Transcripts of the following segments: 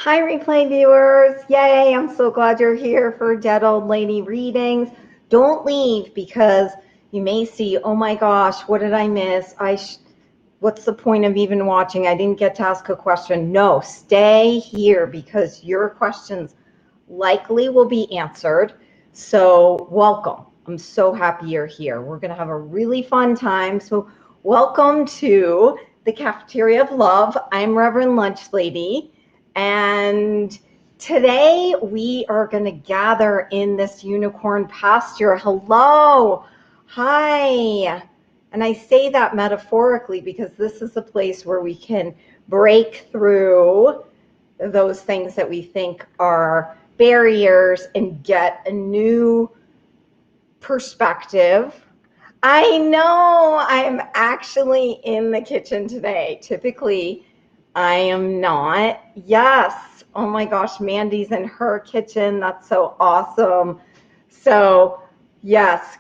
Hi, replay viewers. Yay, I'm so glad you're here for Dead Old Lady readings. Don't leave because you may see, oh my gosh, what did I miss? What's the point of even watching? I didn't get to ask a question. No, stay here because your questions likely will be answered. So welcome. I'm so happy you're here. We're going to have a really fun time. So welcome to the Cafeteria of Love. I'm Reverend Lunch Lady. And today we are going to gather in this unicorn pasture. Hello. Hi. And I say that metaphorically because this is a place where we can break through those things that we think are barriers and get a new perspective. I know I'm actually in the kitchen today. Typically, I am not. Yes. Oh my gosh, Mandy's in her kitchen. That's so awesome. So, yes,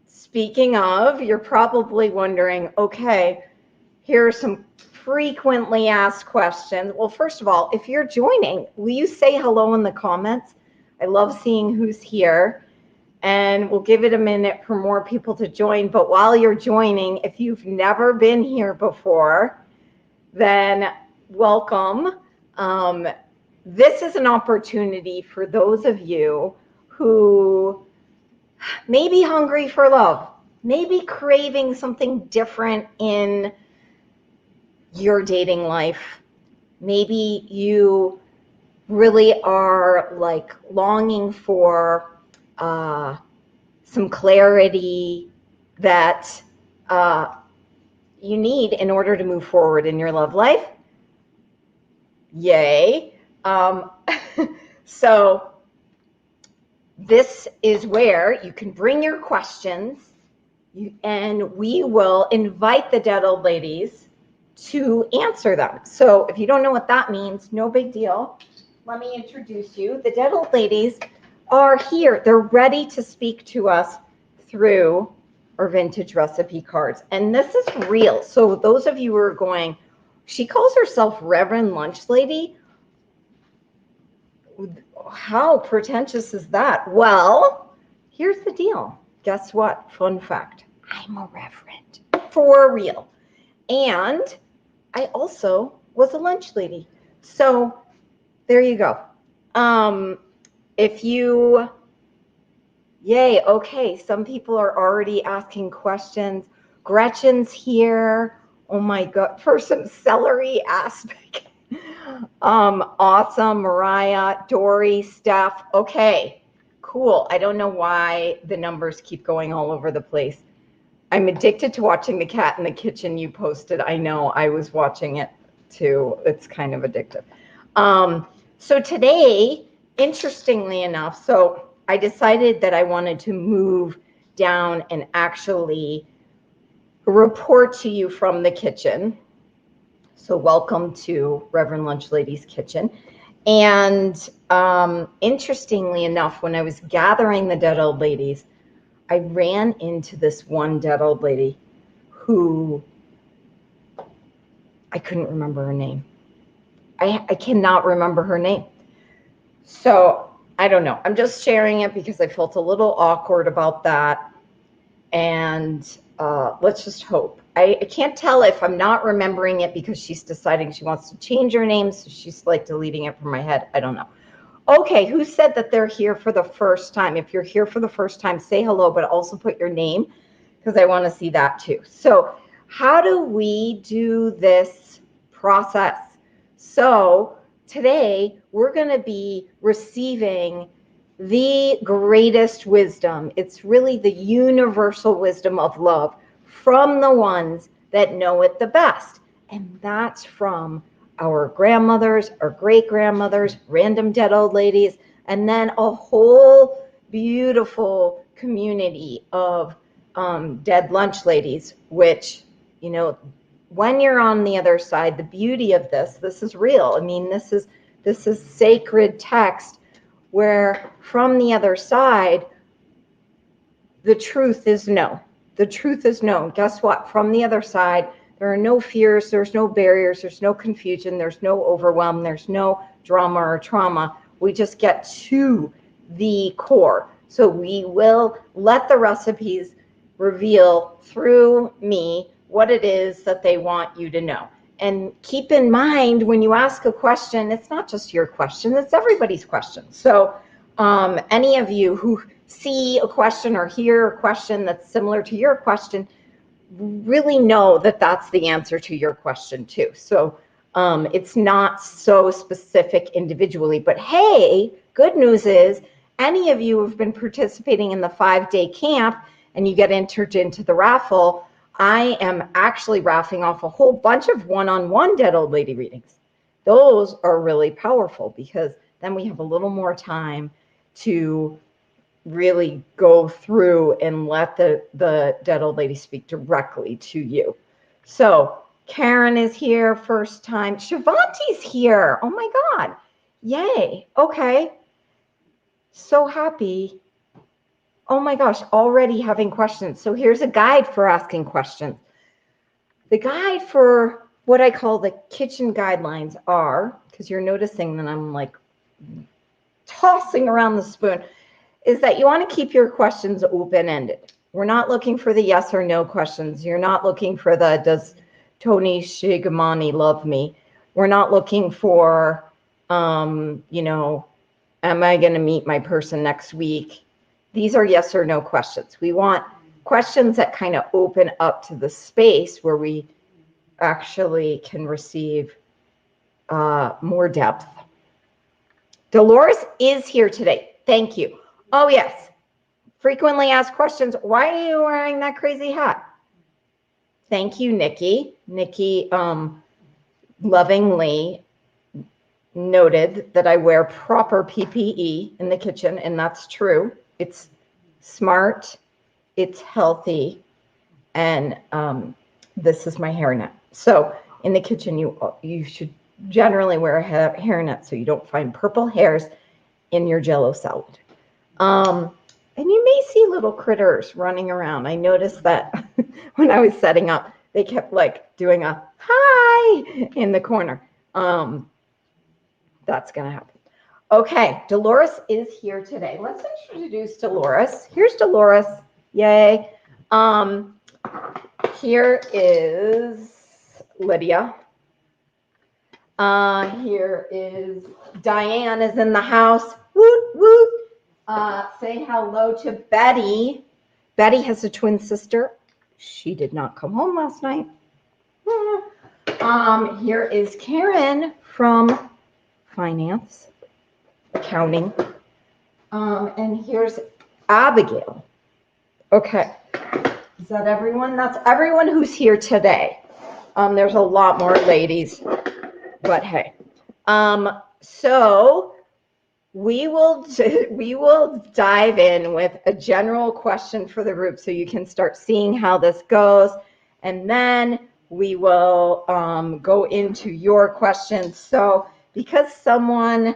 speaking of, you're probably wondering, okay, here are some frequently asked questions. Well, first of all, if you're joining, will you say hello in the comments? I love seeing who's here. And we'll give it a minute for more people to join. But while you're joining, if you've never been here before, then welcome. This is an opportunity for those of you who may be hungry for love, maybe craving something different in your dating life. Maybe you really are like longing for some clarity that you need in order to move forward in your love life. Yay. So this is where you can bring your questions and we will invite the Dead Old Ladies to answer them. So if you don't know what that means, no big deal. Let me introduce you. The Dead Old Ladies are here. They're ready to speak to us through our vintage recipe cards. And this is real. So those of you who are going, she calls herself Reverend Lunch Lady. How pretentious is that? Well, here's the deal. Guess what? Fun fact. I'm a reverend. For real. And I also was a lunch lady. So there you go. If you, yay, okay, some people are already asking questions. Gretchen's here. Oh my God, for some celery aspect. Awesome, Mariah, Dory, Steph. Okay, cool. I don't know why the numbers keep going all over the place. I'm addicted to watching The Cat in the Kitchen you posted. I know, I was watching it too. It's kind of addictive. So today, interestingly enough, so I decided that I wanted to move down and actually report to you from the kitchen. So welcome to Reverend Lunch Lady's kitchen. And interestingly enough, when I was gathering the Dead Old Ladies, I ran into this one Dead Old Lady who I couldn't remember her name. I cannot remember her name. So I don't know. I'm just sharing it because I felt a little awkward about that. And let's just hope. I can't tell if I'm not remembering it because she's deciding she wants to change her name, so she's like deleting it from my head. I don't know. Okay, who said that they're here for the first time? If you're here for the first time, say hello, but also put your name because I want to see that too. So how do we do this process? So today we're going to be receiving the greatest wisdom. It's really the universal wisdom of love from the ones that know it the best. And that's from our grandmothers, our great-grandmothers, random dead old ladies, and then a whole beautiful community of dead lunch ladies, which, you know, when you're on the other side, the beauty of this is real. I mean, this is sacred text where from the other side, the truth is no. The truth is known. Guess what? From the other side, There are no fears, there's no barriers, there's no confusion, there's no overwhelm, there's no drama or trauma. We just get to the core. So we will let the recipes reveal through me what it is that they want you to know. And keep in mind, when you ask a question, it's not just your question, it's everybody's question. So any of you who see a question or hear a question that's similar to your question, really know that that's the answer to your question too. So it's not so specific individually, but hey, good news is any of you who've been participating in the 5-day camp and you get entered into the raffle, I am actually raffling off a whole bunch of one-on-one Dead Old Lady readings. Those are really powerful because then we have a little more time to really go through and let the Dead Old Lady speak directly to you. So Karen is here, first time. Shivanti's here. Oh my God. Yay. Okay. So happy. Oh my gosh, already having questions. So here's a guide for asking questions. The guide for what I call the kitchen guidelines are, because you're noticing that I'm like tossing around the spoon, is that you want to keep your questions open-ended. We're not looking for the yes or no questions. You're not looking for the, does Tony Shigamani love me? We're not looking for, you know, am I going to meet my person next week? These are yes or no questions. We want questions that kind of open up to the space where we actually can receive more depth. Dolores is here today. Thank you. Oh, yes. Frequently asked questions. Why are you wearing that crazy hat? Thank you, Nikki. Nikki lovingly noted that I wear proper PPE in the kitchen, and that's true. It's smart, it's healthy, and this is my hairnet. So in the kitchen, you should generally wear a hairnet so you don't find purple hairs in your Jell-O salad. And you may see little critters running around. I noticed that when I was setting up, they kept like doing a hi in the corner. That's going to happen. Okay, Dolores is here today. Let's introduce Dolores. Here's Dolores. Yay. Here is Lydia. Here is Diane is in the house. Woot, woot. Say hello to Betty. Betty has a twin sister. She did not come home last night. Here is Karen from finance, accounting. And here's Abigail. Okay. Is that everyone? That's everyone who's here today. There's a lot more ladies, but hey. So we will dive in with a general question for the group so you can start seeing how this goes. And then we will go into your questions. So because someone,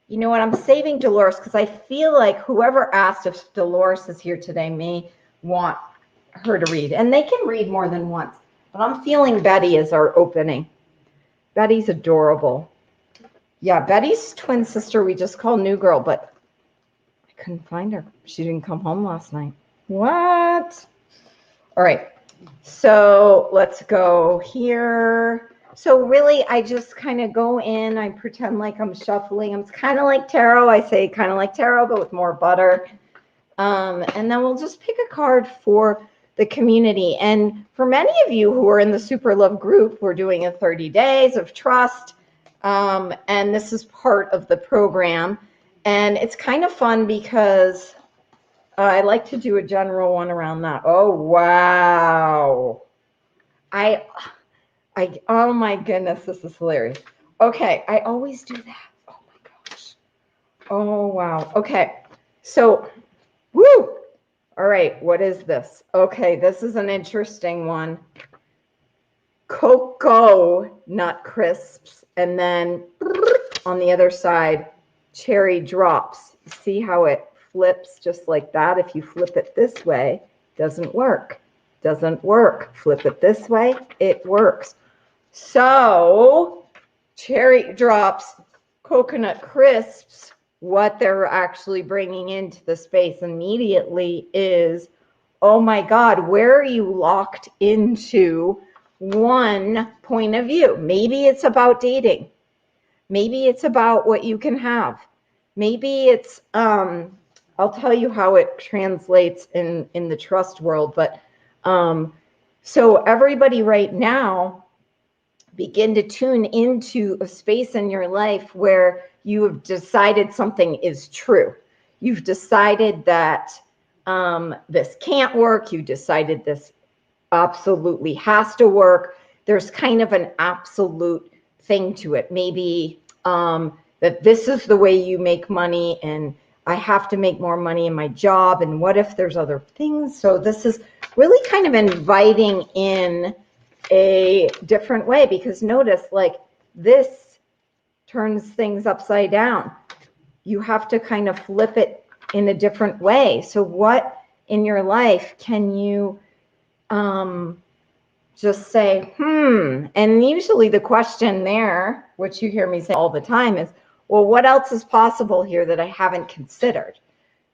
you know what, I'm saving Dolores because I feel like whoever asked if Dolores is here today may want her to read. And they can read more than once. But I'm feeling Betty as our opening. Betty's adorable. Yeah, Betty's twin sister we just call New Girl, but I couldn't find her. She didn't come home last night. What? All right. So let's go here. So really, I just kind of go in. I pretend like I'm shuffling. It's kind of like tarot. I say kind of like tarot, but with more butter. And then we'll just pick a card for the community. And for many of you who are in the Super Love group, we're doing a 30 days of trust. And this is part of the program. And it's kind of fun because I like to do a general one around that. Oh, wow. Oh my goodness, this is hilarious. Okay, I always do that. Oh my gosh. Oh, wow. Okay, so, woo. All right, what is this? Okay, this is an interesting one. Cocoa nut crisps, and then on the other side, cherry drops. See how it flips just like that? If you flip it this way, it doesn't work. Doesn't work. Flip it this way, it works. So Cherry Drops Coconut Crisps, what they're actually bringing into the space immediately is, oh my God, where are you locked into one point of view? Maybe it's about dating. Maybe it's about what you can have. Maybe it's, I'll tell you how it translates in the trust world. But so everybody right now, begin to tune into a space in your life where you have decided something is true. You've decided that this can't work. You decided this absolutely has to work. There's kind of an absolute thing to it. Maybe that this is the way you make money, and I have to make more money in my job. And what if there's other things? So this is really kind of inviting in a different way, because notice, like, this turns things upside down. You have to kind of flip it in a different way. So what in your life can you just say, and usually the question there, which you hear me say all the time, is, well, what else is possible here that I haven't considered?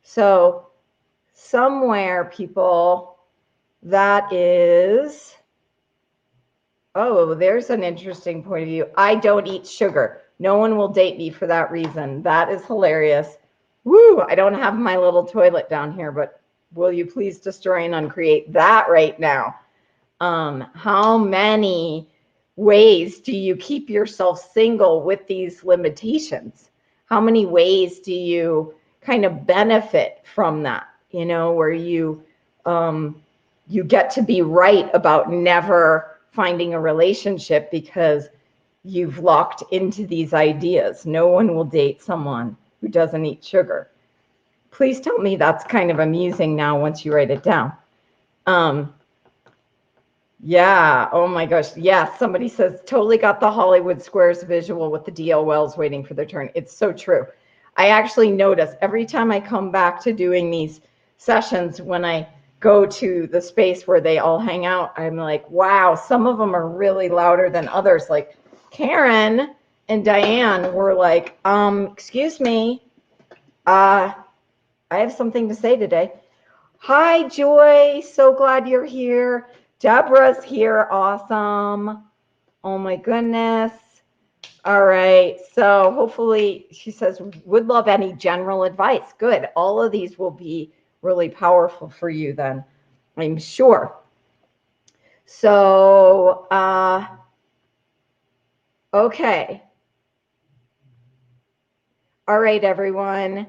So somewhere, people, that is, oh, there's an interesting point of view. I don't eat sugar. No one will date me for that reason. That is hilarious. Woo, I don't have my little toilet down here, but will you please destroy and uncreate that right now? How many ways do you keep yourself single with these limitations? How many ways do you kind of benefit from that? You know, where you get to be right about never finding a relationship because you've locked into these ideas. No one will date someone who doesn't eat sugar. Please tell me that's kind of amusing now once you write it down. Yeah, oh my gosh. Yeah, somebody says, totally got the Hollywood Squares visual with the DL Wells waiting for their turn. It's so true. I actually notice every time I come back to doing these sessions, when I go to the space where they all hang out, I'm like, wow, some of them are really louder than others. Like Karen and Diane were like, excuse me, I have something to say today. Hi, Joy. So glad you're here. Deborah's here. Awesome. Oh, my goodness. All right. So hopefully, she says, would love any general advice. Good. All of these will be really powerful for you then, I'm sure. So, okay. All right, everyone.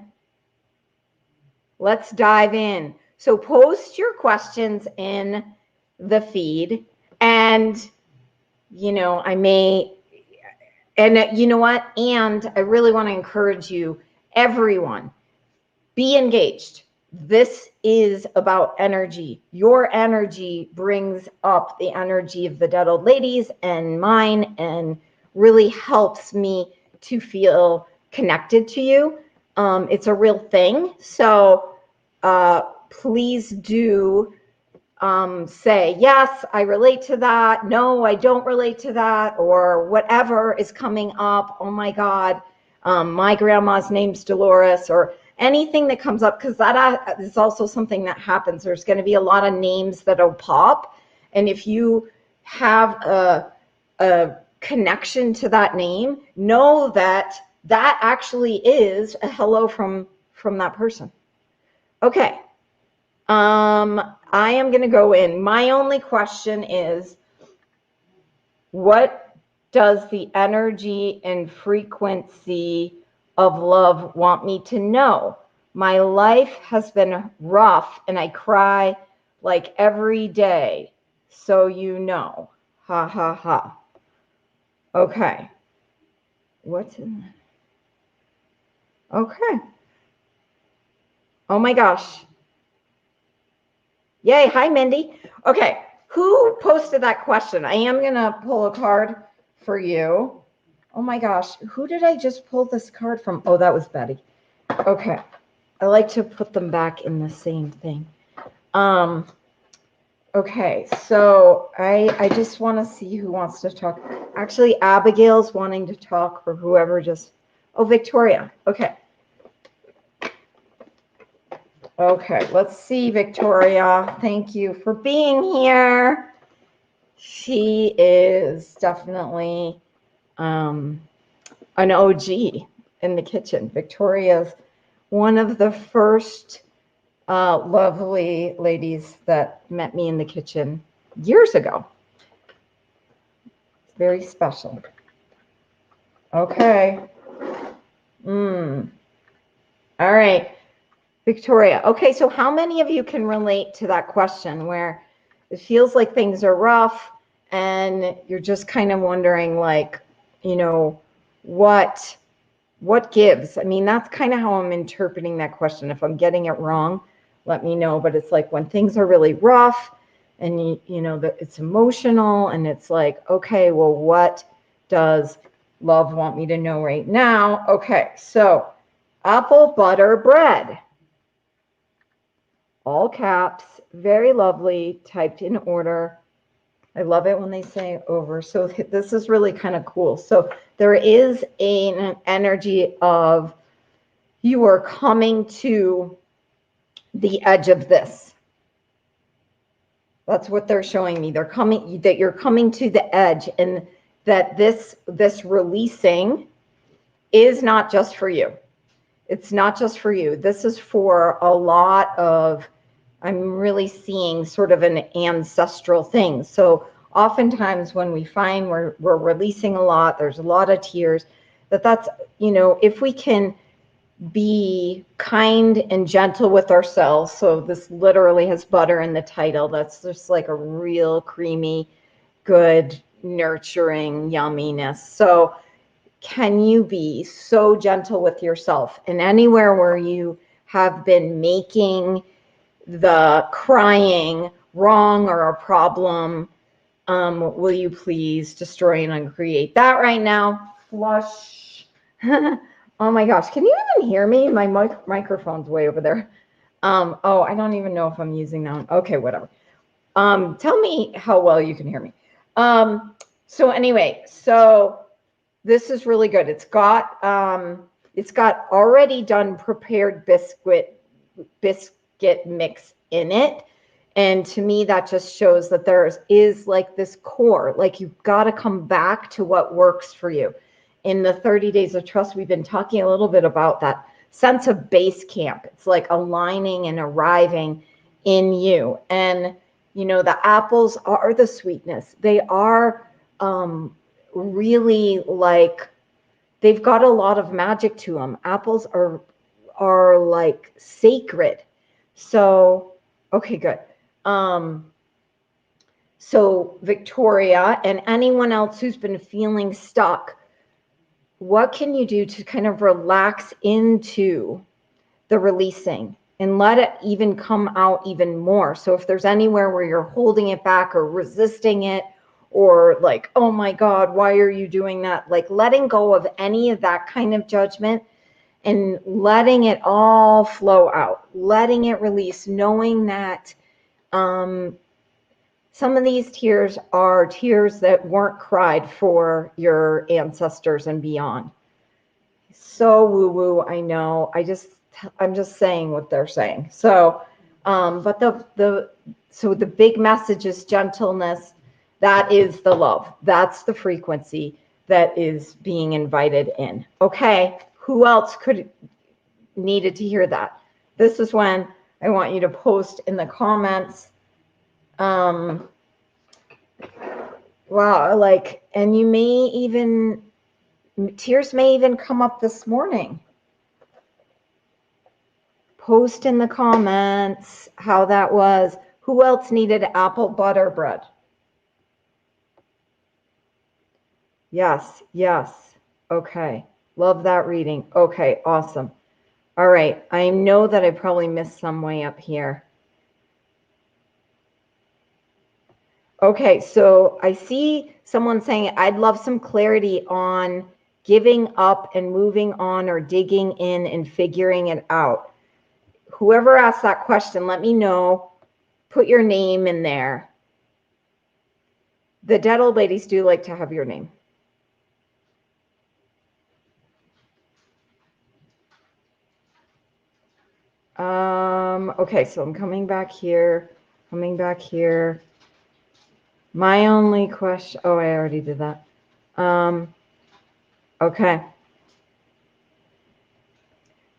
Let's dive in. So post your questions in the feed, and you know, I may, and you know what, and I really want to encourage you, everyone, be engaged. This is about energy. Your energy brings up the energy of the Dead Old Ladies and mine, and really helps me to feel connected to you. It's a real thing. So please do say, yes, I relate to that. No, I don't relate to that, or whatever is coming up. Oh my God, my grandma's name's Dolores, or anything that comes up, because that is also something that happens. There's going to be a lot of names that'll pop. And if you have a connection to that name, know that that actually is a hello from that person. Okay. I am going to go in. My only question is, what does the energy and frequency of love want me to know? My life has been rough and I cry like every day. So you know. Ha ha ha. Okay. What's in that? Okay. Oh my gosh. Yay. Hi, Mindy. Okay. Who posted that question? I am going to pull a card for you. Oh my gosh. Who did I just pull this card from? Oh, that was Betty. Okay. I like to put them back in the same thing. Okay, so I just want to see who wants to talk. Actually, Abigail's wanting to talk, or whoever just. Oh, Victoria. Okay. Okay, let's see, Victoria. Thank you for being here. She is definitely an OG in the kitchen. Victoria's one of the first lovely ladies that met me in the kitchen years ago. It's very special. Okay. All right. Victoria. Okay, so how many of you can relate to that question where it feels like things are rough and you're just kind of wondering, like, you know, what gives? I mean, that's kind of how I'm interpreting that question. If I'm getting it wrong, let me know. But it's like when things are really rough and you know that it's emotional and it's like, okay, well, what does love want me to know right now? Okay, so apple butter bread. All caps, very lovely, typed in order. I love it when they say over. So this is really kind of cool. So there is an energy of you are coming to the edge of this. That's what they're showing me. They're coming, that you're coming to the edge, and that this releasing is not just for you. It's not just for you. This is for a lot of, I'm really seeing sort of an ancestral thing. So oftentimes when we find we're releasing a lot, there's a lot of tears, that's, you know, if we can be kind and gentle with ourselves. So this literally has butter in the title. That's just like a real creamy, good, nurturing yumminess. So can you be so gentle with yourself? And anywhere where you have been making the crying wrong or a problem, will you please destroy and uncreate that right now? Flush. Oh my gosh, can you even hear me? My microphone's way over there. Oh, I don't even know if I'm using that one. Okay, whatever. Tell me how well you can hear me. So anyway, so this is really good. It's got already done prepared biscuit mix in it. And to me, that just shows that there is like this core, like you've got to come back to what works for you. In the 30 days of trust, we've been talking a little bit about that sense of base camp. It's like aligning and arriving in you. And, you know, the apples are the sweetness. They are really like, they've got a lot of magic to them. Apples are like sacred. So, okay, good. So Victoria and anyone else who's been feeling stuck, what can you do to kind of relax into the releasing and let it even come out even more? So if there's anywhere where you're holding it back or resisting it, or like, oh my God, why are you doing that? Like letting go of any of that kind of judgment and letting it all flow out, letting it release, knowing that some of these tears are tears that weren't cried for your ancestors and beyond. So woo-woo, I know. I'm just saying what they're saying. So, but so the big message is gentleness. That is the love. That's the frequency that is being invited in. Okay, who else needed to hear that? This is when I want you to post in the comments. Wow, like, and you may even, tears may even come up this morning. Post in the comments how that was. Who else needed apple butter bread? Yes, yes. Okay. Love that reading. Okay, awesome. All right. I know that I probably missed some way up here. Okay, so I see someone saying, I'd love some clarity on giving up and moving on, or digging in and figuring it out. Whoever asked that question, let me know. Put your name in there. The dead old ladies do like to have your name. Okay, so I'm coming back here. My only question, oh, I already did that. Okay.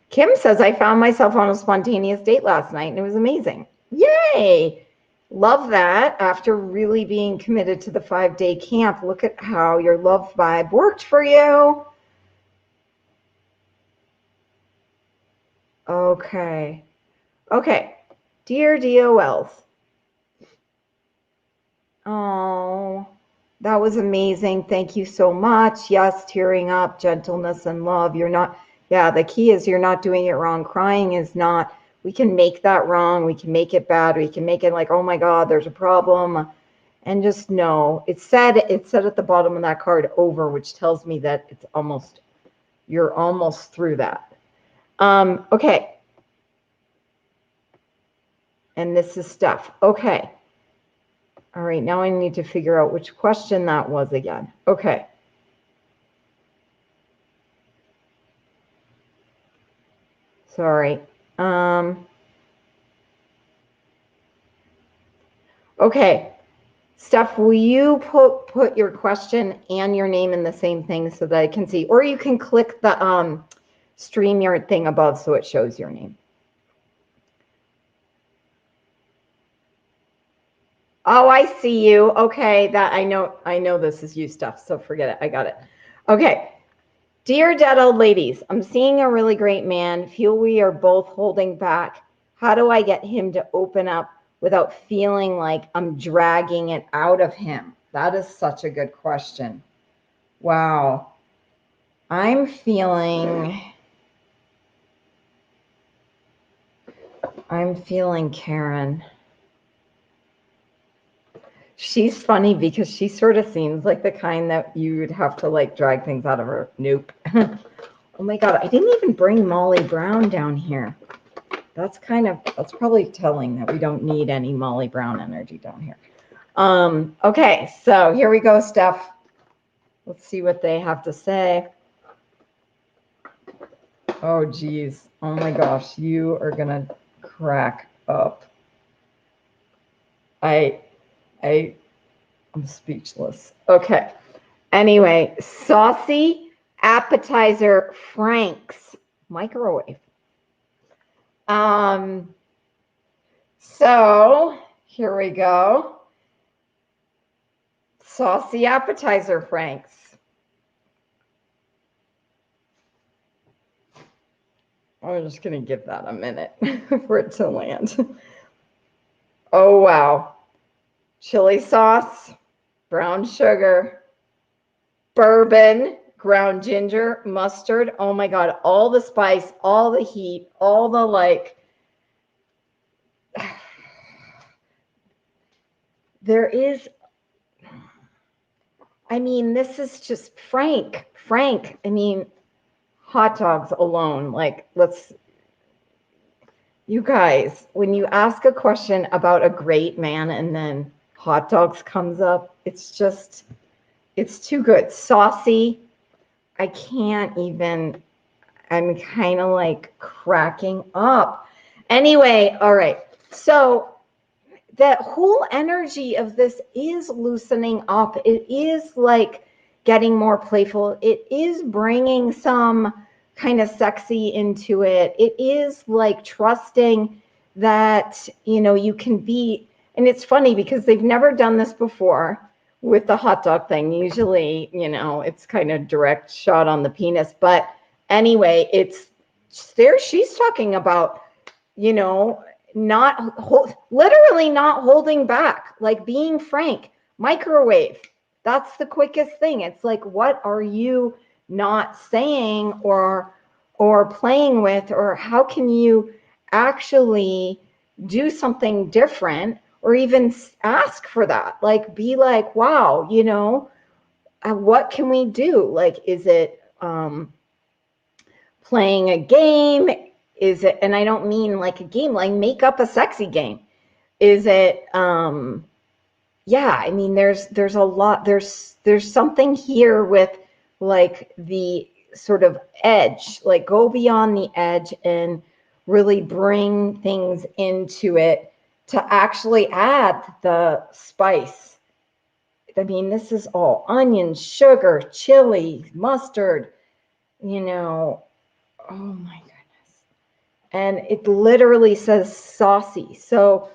Kim says, I found myself on a spontaneous date last night and it was amazing. Yay! Love that. After really being committed to the 5-day camp, look at how your love vibe worked for you. Okay. Okay. Dear DOLs. Oh, that was amazing. Thank you so much. Yes, tearing up, gentleness and love. You're not, yeah, the key is you're not doing it wrong. Crying is not, we can make that wrong. We can make it bad. We can make it like, oh my God, there's a problem. And just know, it said at the bottom of that card over, which tells me that it's almost, you're almost through that. Okay. And this is stuff. Okay. All right, now I need to figure out which question that was again. Okay. Sorry. Okay. Steph, will you put your question and your name in the same thing so that I can see? Or you can click the StreamYard thing above so it shows your name. Oh, I see you. Okay, that I know this is you, Steph, so forget it. I got it. Okay. Dear dead old ladies, I'm seeing a really great man. Feel we are both holding back. How do I get him to open up without feeling like I'm dragging it out of him? That is such a good question. Wow. I'm feeling Karen. She's funny because she sort of seems like the kind that you would have to like drag things out of her. Nope. Oh my God, I didn't even bring Molly Brown down here. That's probably telling that we don't need any Molly Brown energy down here. Okay, so here we go, Steph. Let's see what they have to say. Oh, geez. Oh my gosh, you are gonna crack up. I'm speechless. Okay. Anyway, saucy appetizer Frank's microwave. So here we go. Saucy appetizer Frank's. I'm just gonna give that a minute for it to land. Oh wow. Chili sauce, brown sugar, bourbon, ground ginger, mustard. Oh my God, all the spice, all the heat, all the like. There is, I mean, this is just Frank. I mean, hot dogs alone. Like, you guys, when you ask a question about a great man and then hot dogs comes up, it's too good. Saucy. I can't even, I'm kind of like cracking up. Anyway, all right. So that whole energy of this is loosening up. It is like getting more playful. It is bringing some kind of sexy into it. It is like trusting that, you can be, and it's funny because they've never done this before with the hot dog thing. Usually, it's kind of direct shot on the penis. But anyway, it's there. She's talking about, literally not holding back, like being frank. Microwave. That's the quickest thing. It's like, what are you not saying or playing with, or how can you actually do something different, or even ask for that? Like, be like, wow, what can we do? Like, is it playing a game? Is it, and I don't mean like a game, like make up a sexy game. Is it yeah, I mean, there's a lot, there's something here with like the sort of edge, like go beyond the edge and really bring things into it to actually add the spice. I mean, this is all onions, sugar, chili, mustard, you know, oh my goodness. And it literally says saucy. So,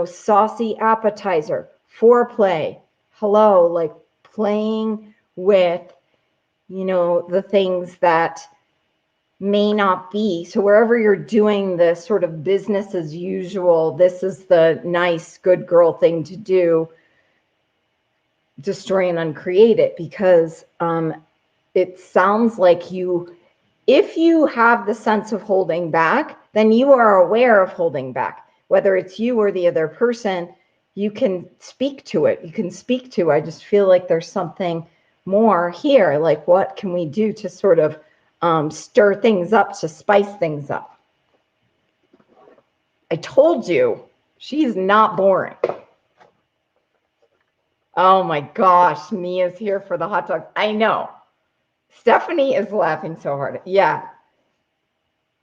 saucy appetizer, foreplay, hello, like playing with, the things that may not be. So wherever you're doing this sort of business as usual, this is the nice, good girl thing to do. Destroy and uncreate it, because it sounds like if you have the sense of holding back, then you are aware of holding back. Whether it's you or the other person, you can speak to it. You can speak to, I just feel like there's something more here. Like, what can we do to sort of stir things up, to spice things up? I told you, she's not boring. Oh my gosh, Mia's here for the hot dog. I know. Stephanie is laughing so hard. Yeah.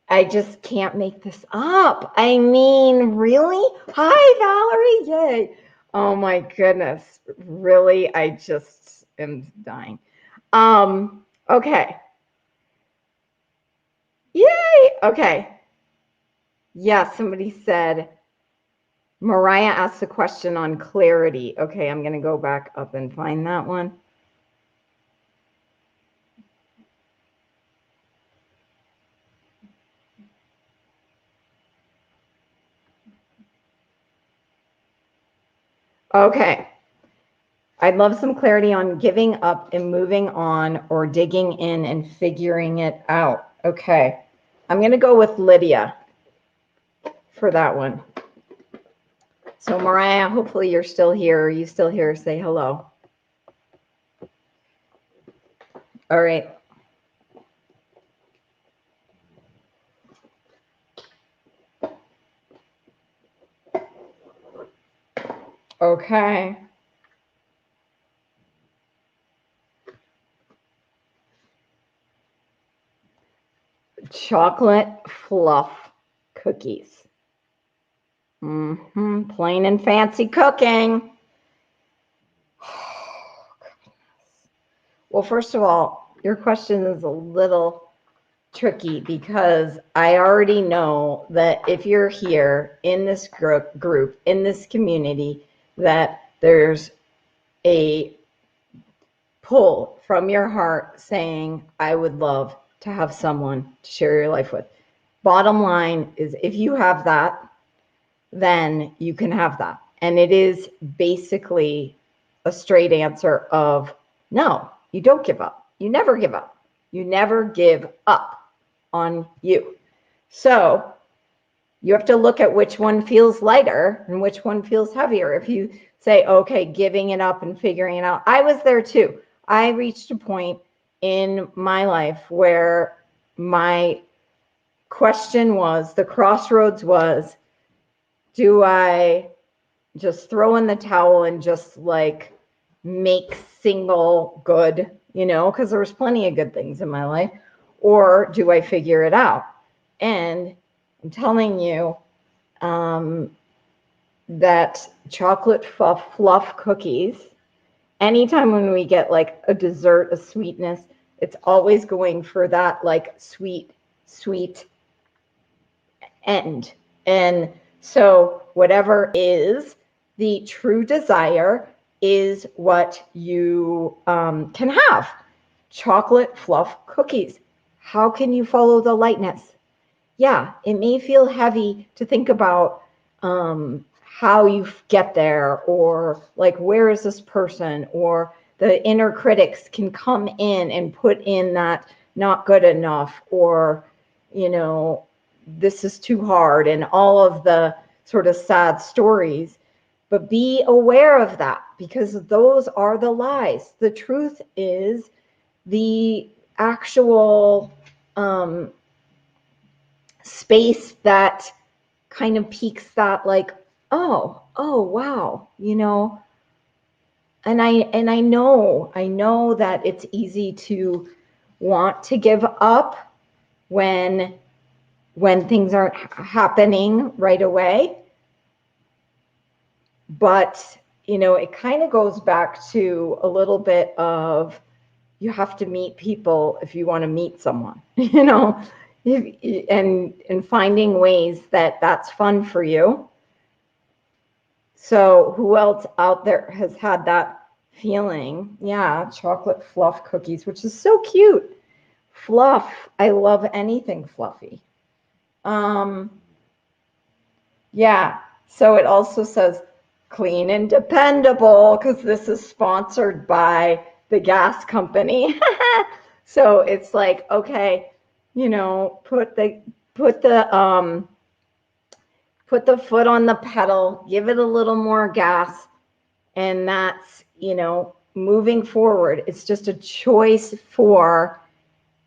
I just can't make this up. I mean, really? Hi, Valerie. Yay. Oh my goodness. Really, I just am dying. Okay. Yay. Okay. Yeah, somebody said, Mariah asked a question on clarity. Okay, I'm going to go back up and find that one. Okay. I'd love some clarity on giving up and moving on, or digging in and figuring it out. Okay. I'm going to go with Lydia for that one. So Mariah, hopefully you're still here. Are you still here? Say hello. All right. Okay. Chocolate fluff cookies. Plain and fancy cooking. Well, first of all, your question is a little tricky, because I already know that if you're here in this group, in this community, that there's a pull from your heart saying, I would love to have someone to share your life with. Bottom line is, if you have that, then you can have that. And it is basically a straight answer of no, you don't give up. You never give up. You never give up on you. So you have to look at which one feels lighter and which one feels heavier. If you say, okay, giving it up and figuring it out. I was there too. I reached a point in my life where my question was, the crossroads was, do I just throw in the towel and just like make single good, because there was plenty of good things in my life, or do I figure it out? And I'm telling you that chocolate fluff cookies, anytime when we get like a dessert, a sweetness, it's always going for that like sweet end. And so whatever is the true desire is what you can have. Chocolate fluff cookies. How can you follow the lightness? Yeah, it may feel heavy to think about how you get there, or like, where is this person? Or the inner critics can come in and put in that not good enough, or, this is too hard, and all of the sort of sad stories. But be aware of that, because those are the lies. The truth is the actual space that kind of peaks that, like, oh wow, And I know that it's easy to want to give up when things aren't happening right away. But, you know, it kind of goes back to a little bit of, you have to meet people if you want to meet someone, you know, and finding ways that that's fun for you. So who else out there has had that feeling? Yeah, chocolate fluff cookies, which is so cute. Fluff. I love anything fluffy. Yeah. So it also says clean and dependable because this is sponsored by the gas company. So it's like, okay, you know, put the foot on the pedal, give it a little more gas, and that's, you know, moving forward. It's just a choice for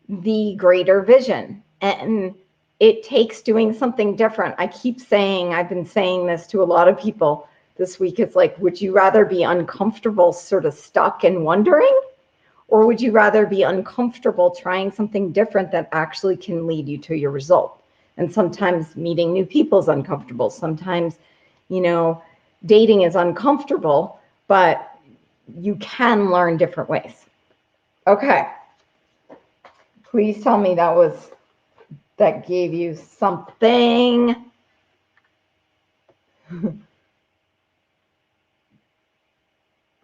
the greater vision. And it takes doing something different. I keep saying, I've been saying this to a lot of people this week. It's like, would you rather be uncomfortable, sort of stuck and wondering? Or would you rather be uncomfortable trying something different that actually can lead you to your result? And sometimes meeting new people is uncomfortable. Sometimes, you know, dating is uncomfortable, but you can learn different ways. Okay. Please tell me that gave you something.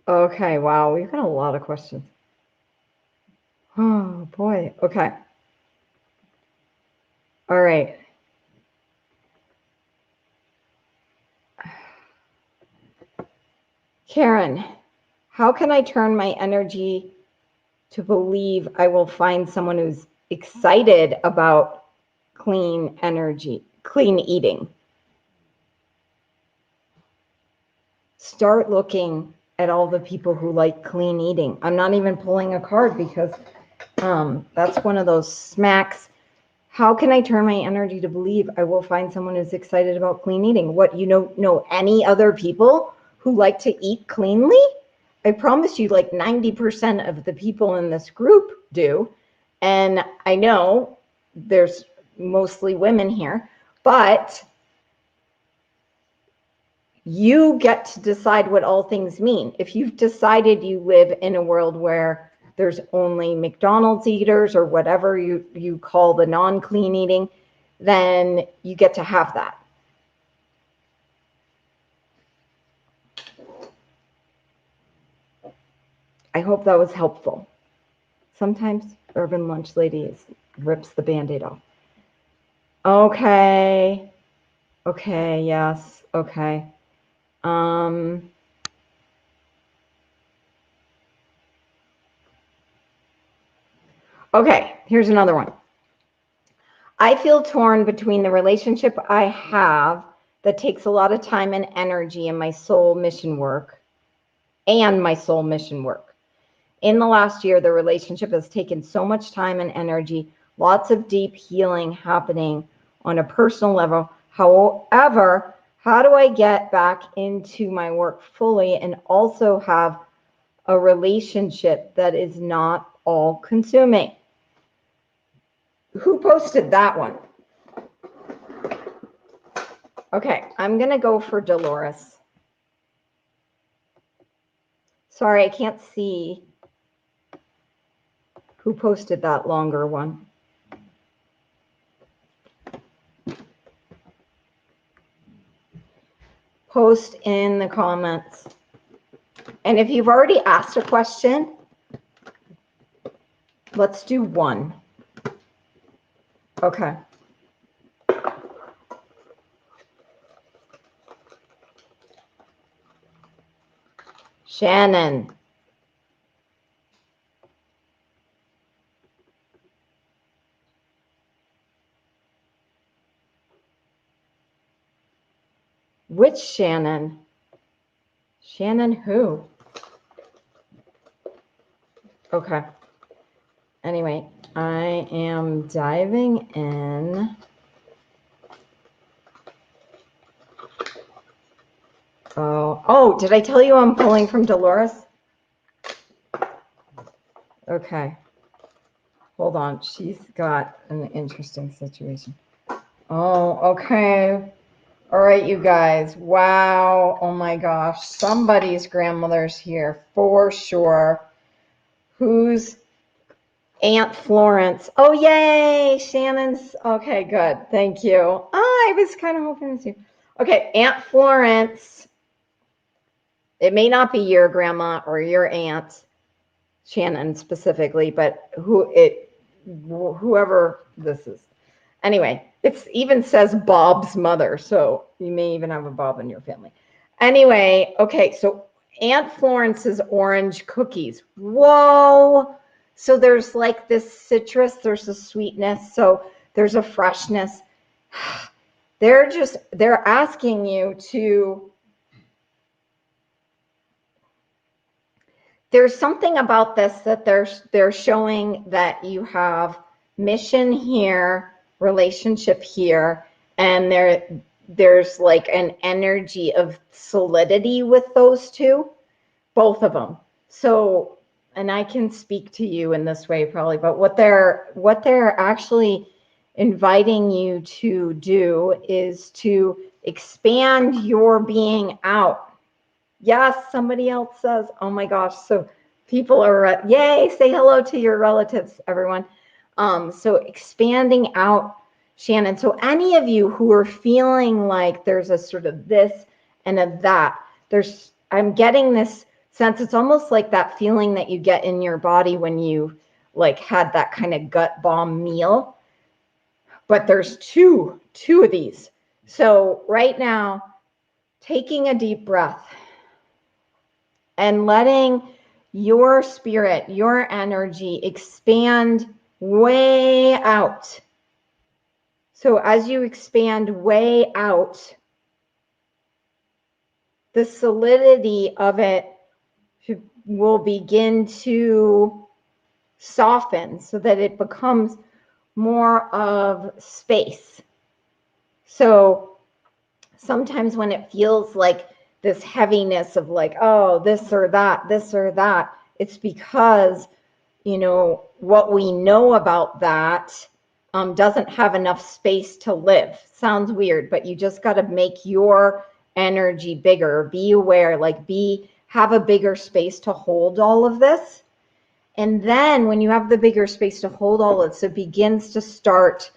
Okay, wow, we've got a lot of questions. Oh boy, okay. All right. Karen, how can I turn my energy to believe I will find someone who's excited about clean eating? Start looking at all the people who like clean eating. I'm not even pulling a card because that's one of those smacks. How can I turn my energy to believe I will find someone who's excited about clean eating? What, you know any other people who like to eat cleanly? I promise you, like 90% of the people in this group do. And I know there's mostly women here, but you get to decide what all things mean. If you've decided you live in a world where there's only McDonald's eaters or whatever you call the non-clean eating, then you get to have that. I hope that was helpful. Sometimes Urban Lunch Lady rips the Band-Aid off. Okay. Okay, yes. Okay. Okay, here's another one. I feel torn between the relationship I have that takes a lot of time and energy in my soul mission work and my soul mission work. In the last year, the relationship has taken so much time and energy, lots of deep healing happening on a personal level. However, how do I get back into my work fully and also have a relationship that is not all consuming? Who posted that one? Okay, I'm going to go for Dolores. Sorry, I can't see who posted that longer one. Post in the comments. And if you've already asked a question, let's do one. Okay. Shannon. Which Shannon? Shannon who? Okay. Anyway, I am diving in. Oh, did I tell you I'm pulling from Dolores? Okay. Hold on. She's got an interesting situation. Oh, okay. All right, you guys. Wow. Oh my gosh. Somebody's grandmother's here for sure. Who's Aunt Florence? Oh, yay. Shannon's. Okay, good. Thank you. Oh, I was kind of hoping to see. Okay, Aunt Florence. It may not be your grandma or your aunt, Shannon specifically, but whoever this is. Anyway, it even says Bob's mother, so you may even have a Bob in your family. Anyway, okay, so Aunt Florence's orange cookies. Whoa! So there's like this citrus, there's a sweetness, so there's a freshness. They're asking you to, there's something about this that they're showing that you have mission here, relationship here, and there's like an energy of solidity with those two, both of them. So, and I can speak to you in this way probably, but what they're actually inviting you to do is to expand your being out. Yes, somebody else says, oh my gosh. So people are, yay, say hello to your relatives, everyone. So expanding out, Shannon. So any of you who are feeling like there's a sort of this and a that, I'm getting this sense, it's almost like that feeling that you get in your body when you like had that kind of gut bomb meal. But there's two of these. So right now, taking a deep breath and letting your spirit, your energy expand way out. So as you expand way out, the solidity of it will begin to soften so that it becomes more of space. So sometimes when it feels like this heaviness of like, oh, this or that, it's because, you know, what we know about that doesn't have enough space to live. Sounds weird, but you just got to make your energy bigger. Be aware, like have a bigger space to hold all of this. And then when you have the bigger space to hold all of this, it begins to start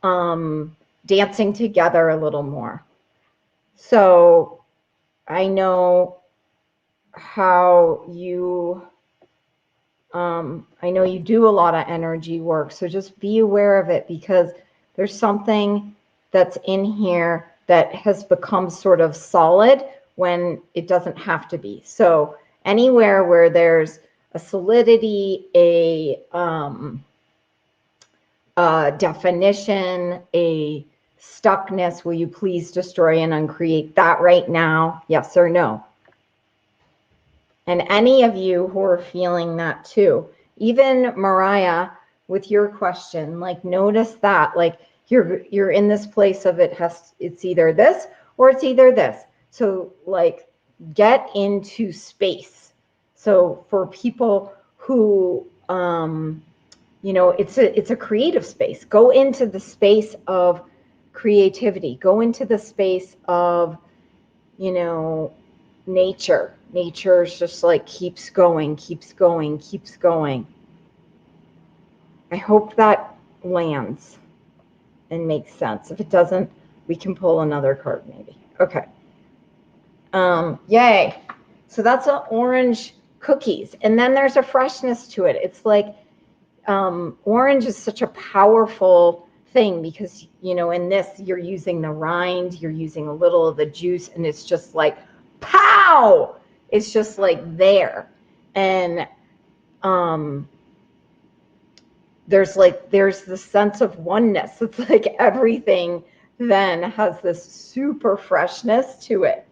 dancing together a little more. So I know how you, I know you do a lot of energy work. So just be aware of it, because there's something that's in here that has become sort of solid when it doesn't have to be. So anywhere where there's a solidity, a definition, a stuckness, will you please destroy and uncreate that right now? Yes or no? And any of you who are feeling that too, even Mariah, with your question, like notice that, like you're in this place of it's either this or it's either this. So like get into space. So for people who you know, it's a creative space. Go into the space of creativity. Go into the space of, you know, nature. Nature's just like keeps going, keeps going, keeps going. I hope that lands and makes sense. If it doesn't, we can pull another card maybe. Okay. Yay. So that's an orange cookies. And then there's a freshness to it. It's like orange is such a powerful thing because, you know, in this, you're using the rind, you're using a little of the juice, and it's just like, pow! It's just like there. And there's the sense of oneness. It's like everything then has this super freshness to it.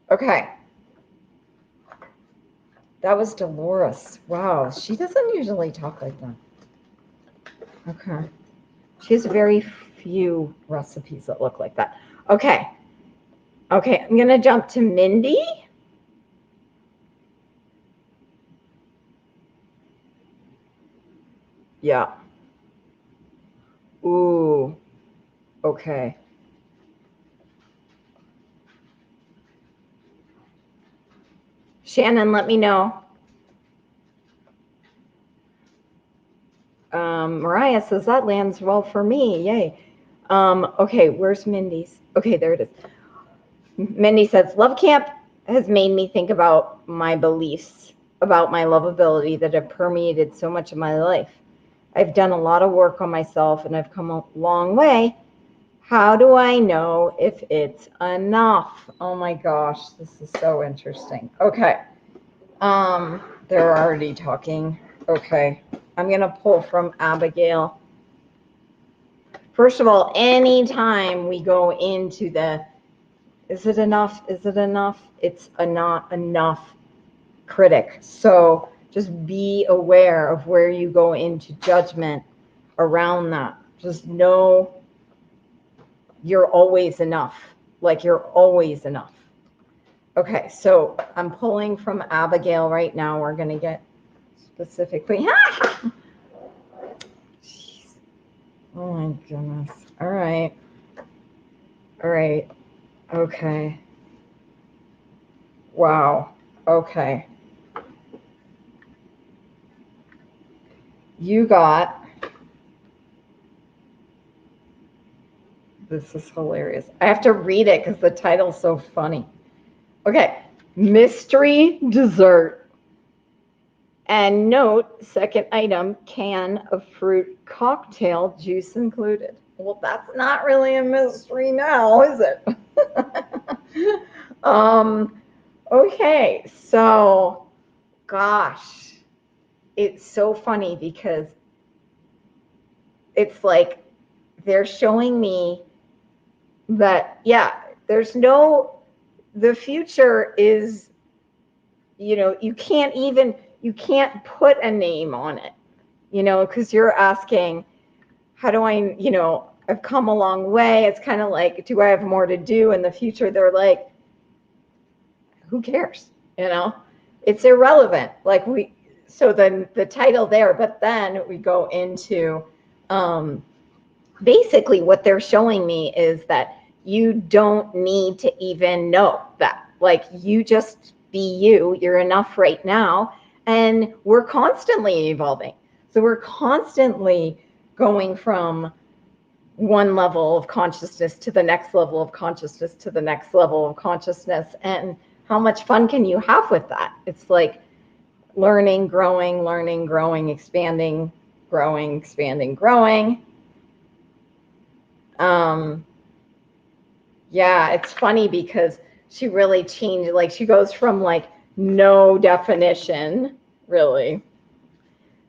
Okay. That was Dolores. Wow. She doesn't usually talk like that. Okay. She has very few recipes that look like that. Okay. Okay. I'm going to jump to Mindy. Yeah. Ooh. Okay. Shannon, let me know. Mariah says that lands well for me. Yay. Okay, where's Mindy's? Okay, there it is. Mindy says, Love Camp has made me think about my beliefs about my lovability that have permeated so much of my life. I've done a lot of work on myself and I've come a long way. How do I know if it's enough? Oh my gosh, this is so interesting. Okay. They're already talking. Okay. I'm going to pull from Abigail. First of all, anytime we go into the is it enough? Is it enough? It's a not enough critic. So just be aware of where you go into judgment around that. Just know you're always enough. Like you're always enough. Okay, so I'm pulling from Abigail right now. We're going to get specifically. Oh my goodness. All right. All right. Okay. Wow. Okay. You got, this is hilarious. I have to read it because the title's so funny. Okay. Mystery dessert. And note, second item, can of fruit cocktail, juice included. Well, that's not really a mystery now, is it? Okay, so, gosh, it's so funny because it's like they're showing me that, yeah, there's no, the future is, you can't put a name on it, because you're asking, how do I, I've come a long way. It's kind of like, do I have more to do in the future? They're like, who cares? It's irrelevant. So then the title there, but then we go into, basically what they're showing me is that you don't need to even know that. Like, you just be you. You're enough right now. And we're constantly evolving. So we're constantly going from one level of consciousness to the next level of consciousness to the next level of consciousness. And how much fun can you have with that? It's like learning, growing, expanding, growing, expanding, growing. Yeah, it's funny because she really changed. Like, she goes from like no definition really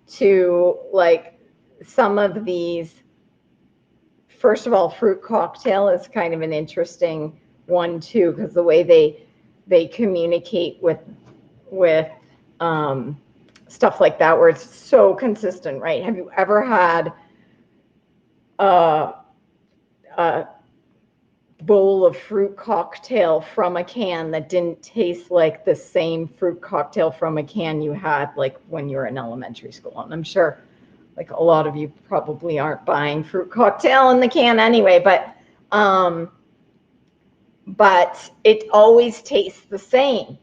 to like some of these. First of all, fruit cocktail is kind of an interesting one too, because the way they communicate with stuff like that, where it's so consistent, right? Have you ever had a bowl of fruit cocktail from a can that didn't taste like the same fruit cocktail from a can you had like when you were in elementary school? And I'm sure like a lot of you probably aren't buying fruit cocktail in the can anyway, but it always tastes the same.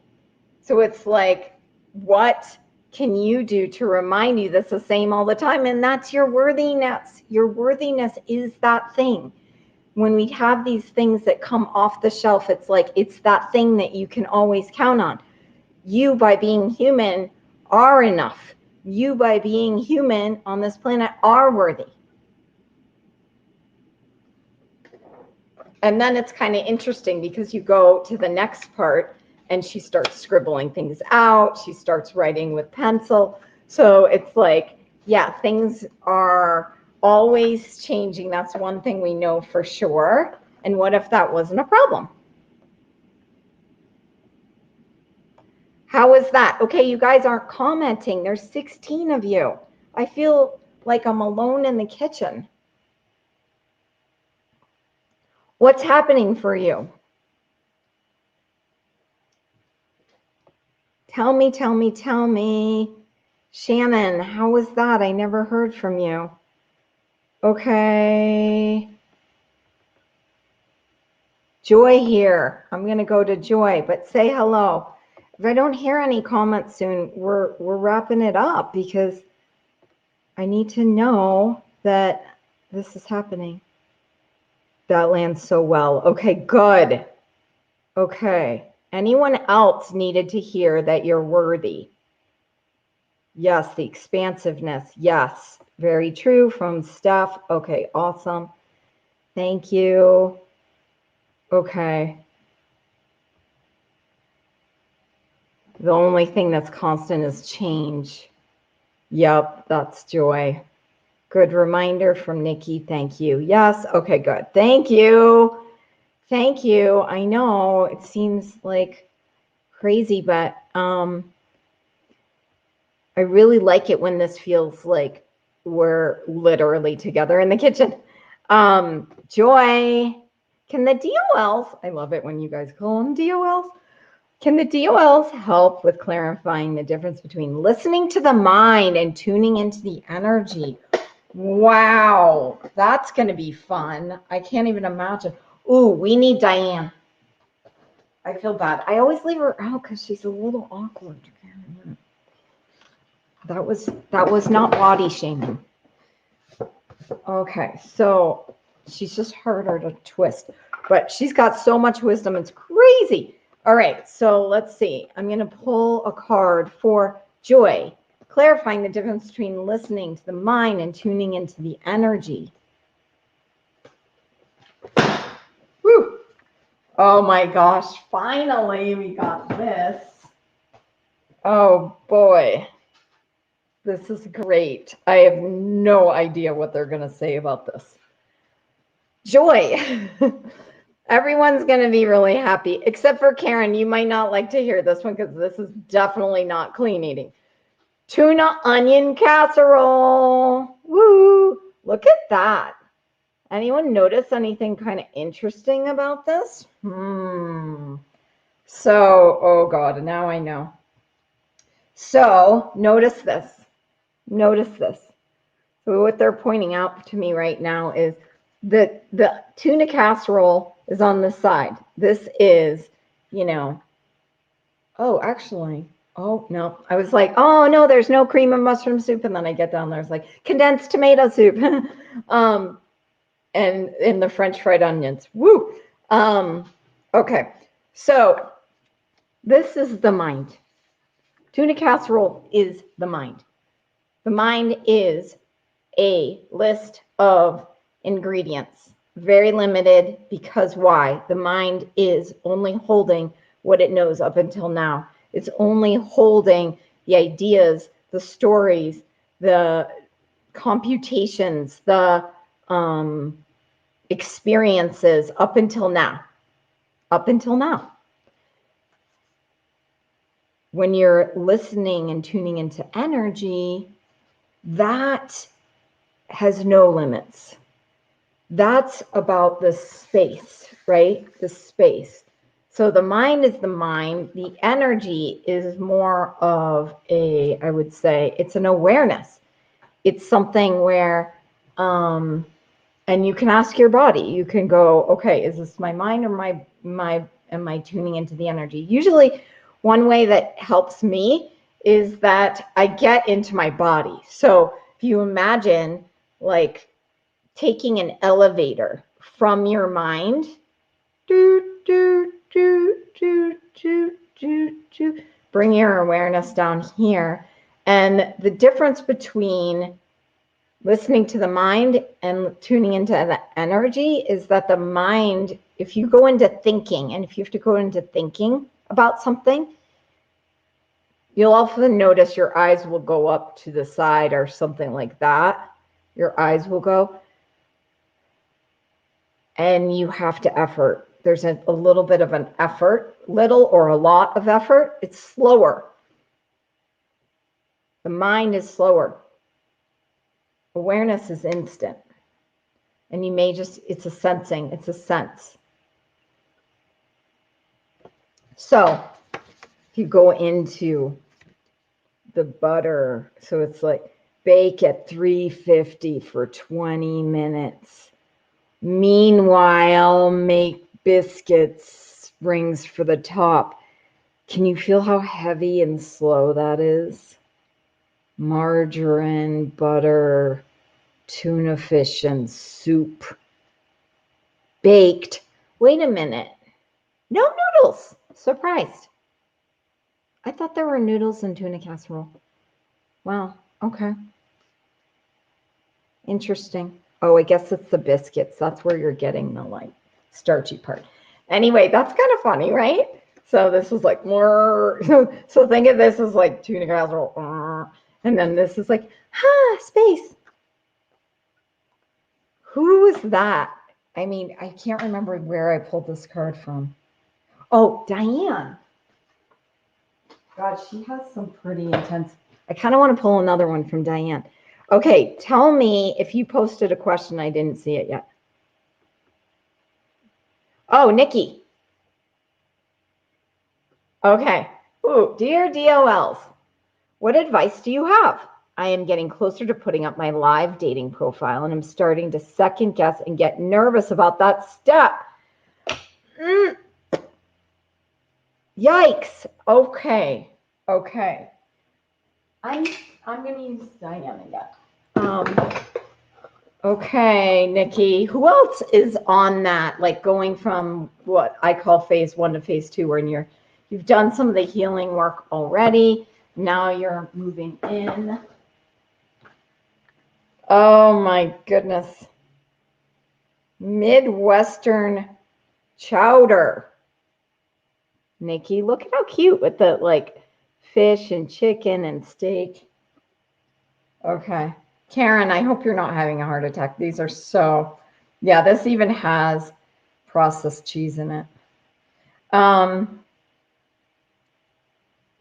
So it's like, what can you do to remind you that's the same all the time? And that's your worthiness. Your worthiness is that thing. When we have these things that come off the shelf, it's like it's that thing that you can always count on. You, by being human, are enough. You, by being human on this planet, are worthy. And then it's kind of interesting because you go to the next part and she starts scribbling things out. She starts writing with pencil. So it's like, yeah, things are always changing. That's one thing we know for sure. And what if that wasn't a problem? How is that? Okay, you guys aren't commenting. There's 16 of you. I feel like I'm alone in the kitchen. What's happening for you? Tell me, tell me, tell me. Shannon, how was that? I never heard from you. Okay. Joy here. I'm going to go to Joy, but say hello. If I don't hear any comments soon, we're wrapping it up because I need to know that this is happening. That lands so well. Okay, good. Okay. Anyone else needed to hear that you're worthy? Yes, the expansiveness. Yes, very true from Steph. Okay, awesome. Thank you. Okay. The only thing that's constant is change. Yep, that's Joy. Good reminder from Nikki. Thank you. Yes. Okay, good. Thank you. Thank you. I know it seems like crazy, but I really like it when this feels like we're literally together in the kitchen. Joy, can the DOLs, I love it when you guys call them DOLs. Can the DOLs help with clarifying the difference between listening to the mind and tuning into the energy? Wow, that's going to be fun. I can't even imagine. Ooh, we need Diane. I feel bad. I always leave her out because she's a little awkward. That was not body shaming. Okay, so she's just harder to twist, but she's got so much wisdom. It's crazy. All right, so let's see. I'm going to pull a card for Joy, clarifying the difference between listening to the mind and tuning into the energy. Woo! Oh my gosh, finally we got this. Oh boy, this is great. I have no idea what they're going to say about this. Joy. Everyone's going to be really happy, except for Karen. You might not like to hear this one because this is definitely not clean eating. Tuna onion casserole. Woo! Look at that. Anyone notice anything kind of interesting about this? So, oh God, now I know. So, notice this. Notice this. So what they're pointing out to me right now is that the tuna casserole is on this side. This is, oh, actually, oh, no. I was like, oh, no, there's no cream of mushroom soup. And then I get down there, it's like condensed tomato soup. And in the French fried onions. Woo! Okay, so this is the mind. Tuna casserole is the mind. The mind is a list of ingredients, very limited, because why? The mind is only holding what it knows up until now. It's only holding the ideas, the stories, the computations, the experiences up until now. Up until now. When you're listening and tuning into energy, that has no limits. That's about the space, right? The space. So the mind is the mind. The energy is more of a, I would say, it's an awareness. It's something where, and you can ask your body. You can go, okay, is this my mind or am I tuning into the energy? Usually, one way that helps me is that I get into my body. So if you imagine like taking an elevator from your mind, bring your awareness down here. And the difference between listening to the mind and tuning into the energy is that the mind, if you go into thinking, and if you have to go into thinking about something, you'll often notice your eyes will go up to the side or something like that. Your eyes will go. And you have to effort. There's a little bit of an effort, little or a lot of effort. It's slower. The mind is slower. Awareness is instant. And you may just, it's a sensing, it's a sense. So if you go into the butter. So it's like bake at 350 for 20 minutes. Meanwhile, make biscuits, rings for the top. Can you feel how heavy and slow that is? Margarine, butter, tuna fish, and soup. Baked. Wait a minute. No noodles. Surprised. I thought there were noodles in tuna casserole. Wow. Okay. Interesting. Oh, I guess it's the biscuits. That's where you're getting the like starchy part. Anyway, that's kind of funny, right? So this is like more. So think of this as like tuna casserole, and then this is like space. Who is that? I mean, I can't remember where I pulled this card from. Oh, Diane. God, she has some pretty intense. I kind of want to pull another one from Diane. Okay, tell me if you posted a question. I didn't see it yet. Oh, Nikki. Okay. Ooh, dear DOLs, what advice do you have? I am getting closer to putting up my live dating profile, and I'm starting to second guess and get nervous about that step. Yikes. Okay. Okay. I'm going to use Diane again. Okay, Nikki. Who else is on that? Like going from what I call phase 1 to phase 2, where you've done some of the healing work already. Now you're moving in. Oh my goodness. Midwestern chowder. Nikki, look at how cute with the like fish and chicken and steak. Okay. Karen, I hope you're not having a heart attack. These are so, yeah, this even has processed cheese in it.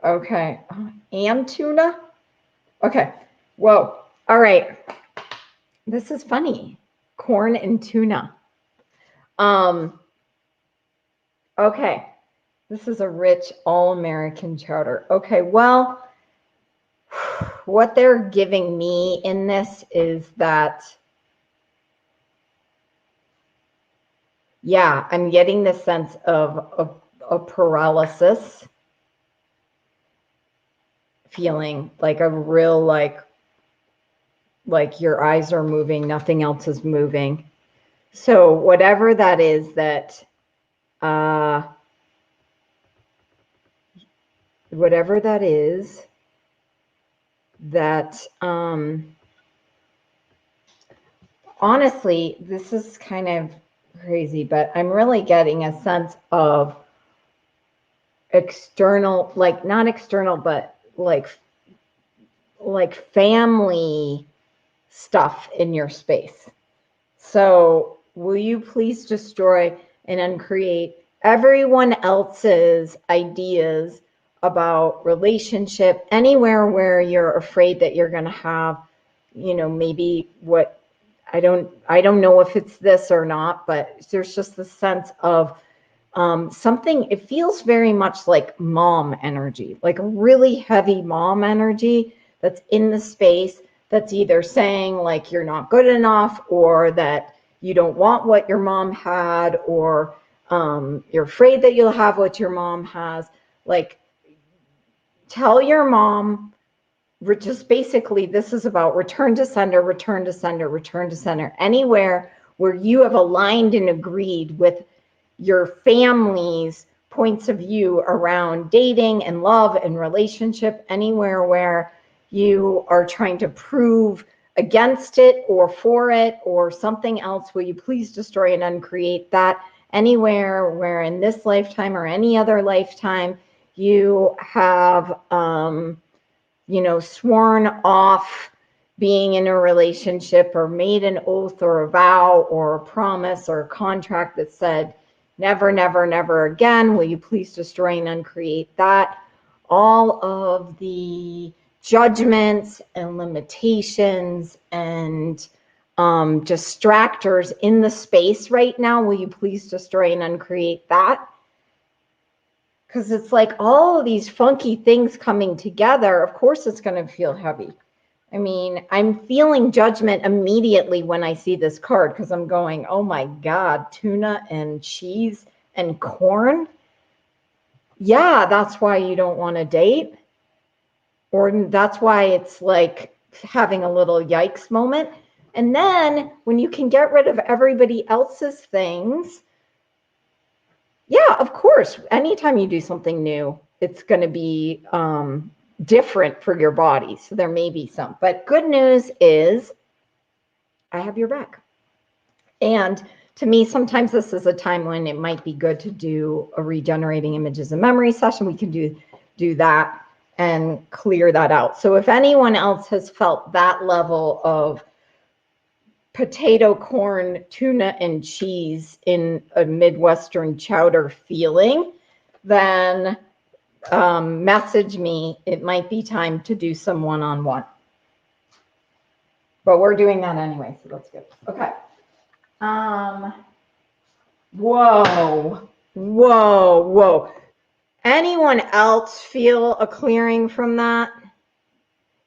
Okay. And tuna? Okay. Whoa. All right. This is funny. Corn and tuna. Okay. This is a rich all-American chowder. Okay, well, what they're giving me in this is that, yeah, I'm getting the sense of a paralysis feeling, like a real like your eyes are moving, nothing else is moving. So whatever that is that whatever that is that honestly, this is kind of crazy, but I'm really getting a sense of external, like not external, but like family stuff in your space. So will you please destroy and uncreate everyone else's ideas about relationship anywhere where you're afraid that you're going to have, you know, maybe what I don't know if it's this or not, but there's just the sense of something. It feels very much like mom energy, like a really heavy mom energy that's in the space, that's either saying like you're not good enough, or that you don't want what your mom had, or you're afraid that you'll have what your mom has. Like, tell your mom, just basically this is about return to sender, return to sender, return to sender. Anywhere where you have aligned and agreed with your family's points of view around dating and love and relationship, anywhere where you are trying to prove against it or for it or something else, will you please destroy and uncreate that? Anywhere where in this lifetime or any other lifetime you have you know, sworn off being in a relationship or made an oath or a vow or a promise or a contract that said never, never, never again, will you please destroy and uncreate that? All of the judgments and limitations and distractors in the space right now, will you please destroy and uncreate that? because it's like all of these funky things coming together. Of course, it's going to feel heavy. I mean, I'm feeling judgment immediately when I see this card because I'm going, oh my God, tuna and cheese and corn. Yeah, that's why you don't want to date. Or that's why it's like having a little yikes moment. And then when you can get rid of everybody else's things, yeah, of course, anytime you do something new, it's going to be different for your body. So there may be some. But good news is I have your back. And to me, sometimes this is a time when it might be good to do a regenerating images and memory session. We can do that and clear that out. So if anyone else has felt that level of potato, corn, tuna, and cheese in a Midwestern chowder feeling, then message me. It might be time to do some one-on-one. But we're doing that anyway, so that's good. Okay. Whoa, whoa, whoa. Anyone else feel a clearing from that?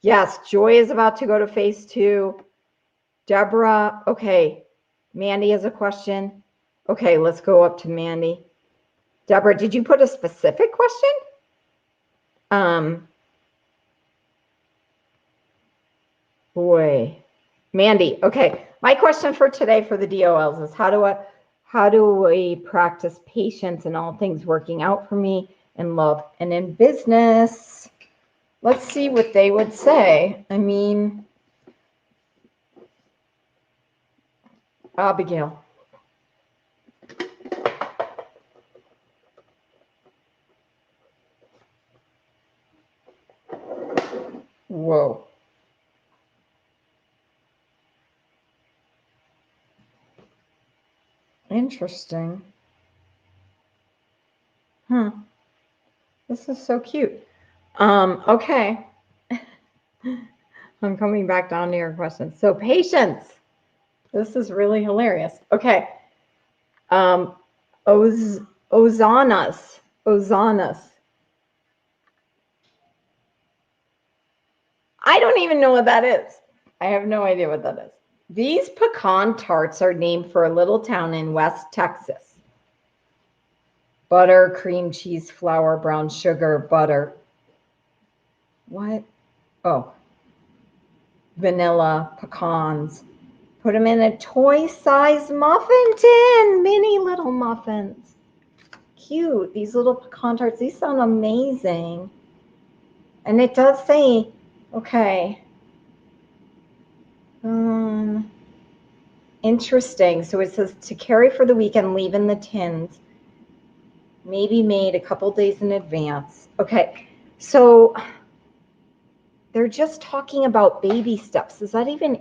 Yes, Joy is about to go to phase 2. Deborah, okay. Mandy has a question. Okay, let's go up to Mandy. Deborah, did you put a specific question? Boy. Mandy, okay. My question for today for the DOLs is how do we practice patience in all things working out for me in love and in business? Let's see what they would say. I mean, Abigail. Whoa. Interesting. This is so cute. Okay. I'm coming back down to your question. So patience. This is really hilarious. Okay. Ozanas. I don't even know what that is. I have no idea what that is. These pecan tarts are named for a little town in West Texas. Butter, cream cheese, flour, brown sugar, butter. What? Oh. Vanilla, pecans. Put them in a toy-sized muffin tin. Mini little muffins. Cute. These little pecan tarts. These sound amazing. And it does say, okay. Interesting. So it says to carry for the weekend, leave in the tins. Maybe made a couple days in advance. Okay. So they're just talking about baby steps. Does that even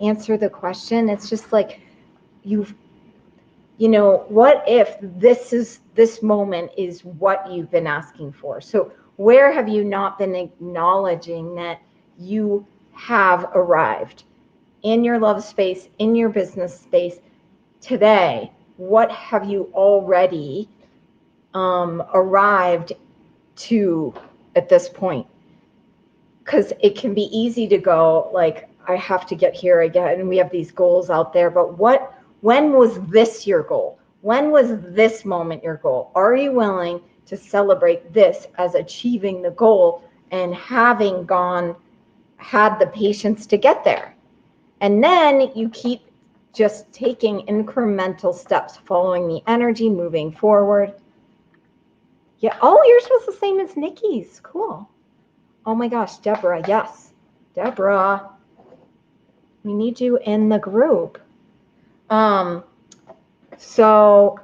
answer the question? It's just like what if this moment is what you've been asking for? So where have you not been acknowledging that you have arrived in your love space, in your business space today? What have you already arrived to at this point? Because it can be easy to go like, I have to get here again, and we have these goals out there, but when was this your goal? When was this moment your goal? Are you willing to celebrate this as achieving the goal and having had the patience to get there? And then you keep just taking incremental steps, following the energy, moving forward. Yeah. Oh, yours was the same as Nikki's. Cool. Oh my gosh, Deborah. Yes. Deborah, we need you in the group. So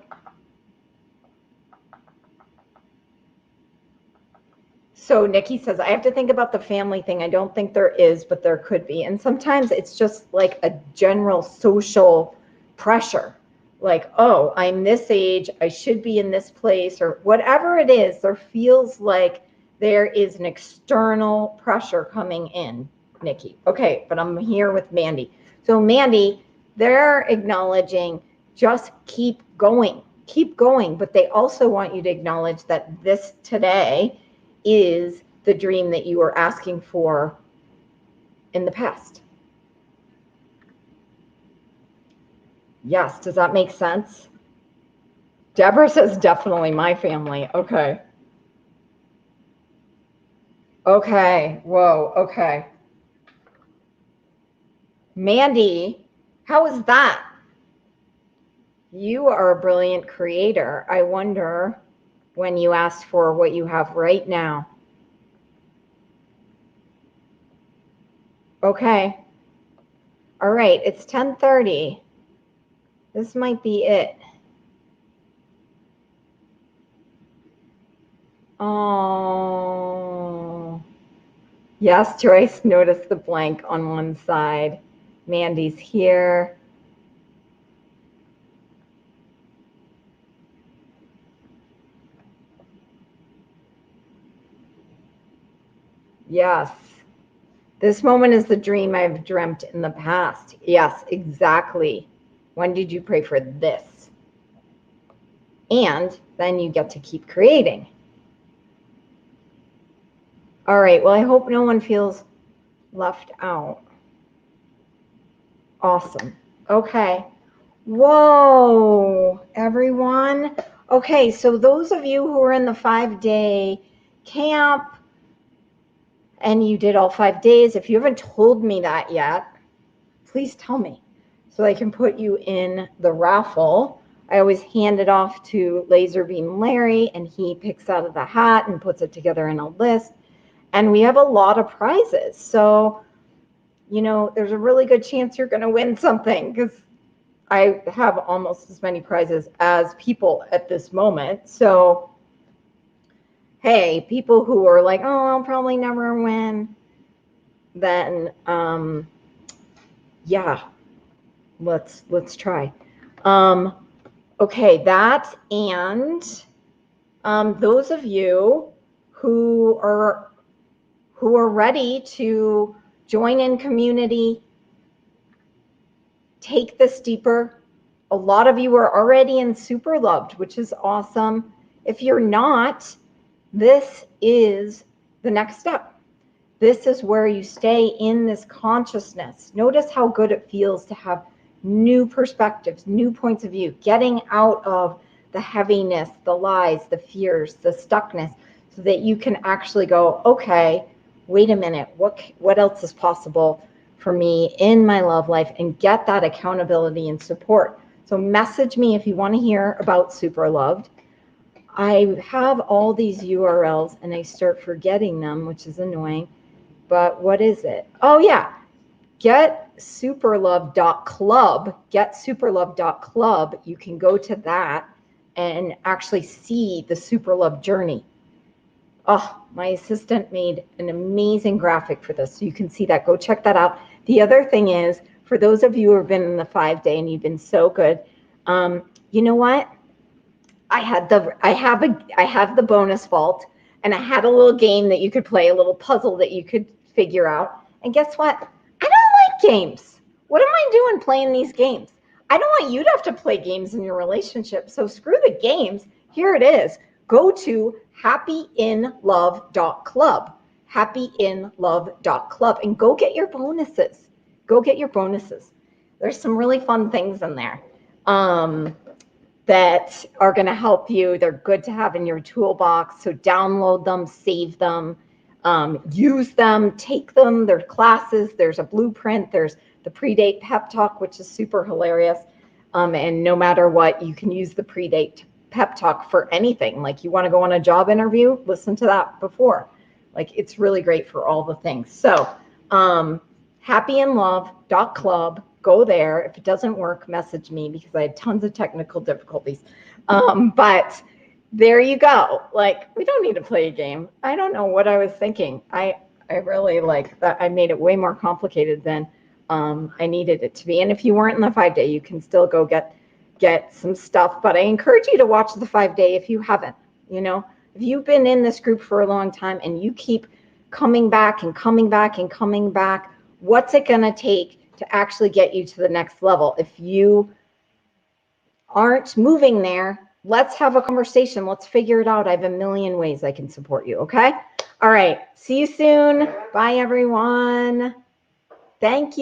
Nikki says, I have to think about the family thing. I don't think there is, but there could be. And sometimes it's just like a general social pressure. Like, oh, I'm this age, I should be in this place, or whatever it is, there feels like there is an external pressure coming in, Nikki. Okay, but I'm here with Mandy. So Mandy, they're acknowledging just keep going. keep going, but they also want you to acknowledge that this today is the dream that you were asking for in the past. Yes, does that make sense? Deborah says definitely my family. Okay. Okay. Whoa. Okay. Mandy, how is that? You are a brilliant creator. I wonder when you asked for what you have right now. Okay. All right. It's 10:30. This might be it. Oh. Yes, Joyce, notice the blank on one side. Mandy's here. Yes. This moment is the dream I've dreamt in the past. Yes, exactly. When did you pray for this? And then you get to keep creating. All right, well, I hope no one feels left out. Awesome. Okay. Whoa, everyone. Okay, so those of you who are in the 5-day camp and you did all 5 days, if you haven't told me that yet, please tell me so I can put you in the raffle. I always hand it off to Laserbeam Larry, and he picks out of the hat and puts it together in a list. And we have a lot of prizes. So, you know, there's a really good chance you're going to win something because I have almost as many prizes as people at this moment. So, hey, people who are like, oh, I'll probably never win, then, yeah, let's try. Okay, that and those of you who are ready to join in community, take this deeper. A lot of you are already in Super Loved, which is awesome. If you're not, this is the next step. This is where you stay in this consciousness. Notice how good it feels to have new perspectives, new points of view, getting out of the heaviness, the lies, the fears, the stuckness, so that you can actually go, okay, wait a minute, what else is possible for me in my love life, and get that accountability and support. So message me if you want to hear about Super Loved. I have all these URLs and I start forgetting them, which is annoying. But what is it? Oh, yeah. GetSuperLove.club. GetSuperLove.club. You can go to that and actually see the Super Love journey. Oh, my assistant made an amazing graphic for this. So you can see that. Go check that out. The other thing is, for those of you who have been in the 5-day and you've been so good, you know what? I have the bonus vault, and I had a little game that you could play, a little puzzle that you could figure out. And guess what? I don't like games. What am I doing playing these games? I don't want you to have to play games in your relationship. So screw the games. Here it is. Go to happyinlove.club, happyinlove.club, and go get your bonuses. Go get your bonuses. There's some really fun things in there. That are going to help you. They're good to have in your toolbox. So download them, save them, use them, take them. There's classes. There's a blueprint. There's the pre-date pep talk, which is super hilarious. And no matter what, you can use the pre-date pep talk for anything. Like you want to go on a job interview, listen to that before. Like it's really great for all the things. So happyinlove.club. Go there. If it doesn't work, message me because I had tons of technical difficulties. But there you go. Like, we don't need to play a game. I don't know what I was thinking. I really like that. I made it way more complicated than I needed it to be. And if you weren't in the 5-day, you can still go get some stuff. But I encourage you to watch the 5-day if you haven't. You know, if you've been in this group for a long time and you keep coming back and coming back and coming back, what's it going to take to actually get you to the next level? If you aren't moving there, let's have a conversation. Let's figure it out. I have a million ways I can support you. Okay. All right. See you soon. Bye, everyone. Thank you.